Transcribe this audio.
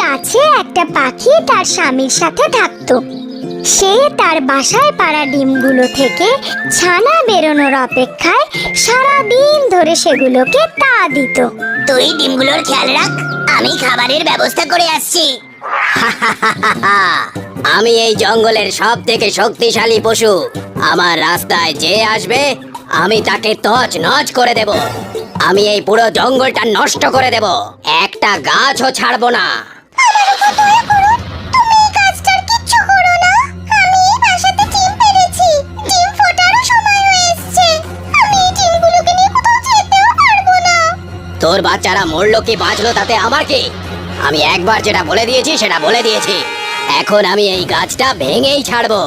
গাছে একটা পাখি তার স্বামীর সাথে থাকতো। সে তার বাসায় পাড়া ডিমগুলো থেকে ছানা বেরোনোর অপেক্ষায় সারা দিন ধরে সেগুলোকে তা দিত। তুই ডিমগুলোর খেয়াল রাখ, আমি খাবারের ব্যবস্থা করে আসছি। আমি এই জঙ্গলের সব থেকে শক্তিশালী পশু। আমার রাস্তায় যে আসবে আমি তাকে তছ নছ করে দেব। আমি এই পুরো জঙ্গলটা নষ্ট করে দেব, একটা গাছও ছাড়বো না। তোর বাচ্চারা মরলো কি বাঁচলো তাতে আমার কি? আমি একবার যেটা বলে দিয়েছি সেটা বলে দিয়েছি। এখন আমি এই গাছটা ভেঙেই ছাড়বো।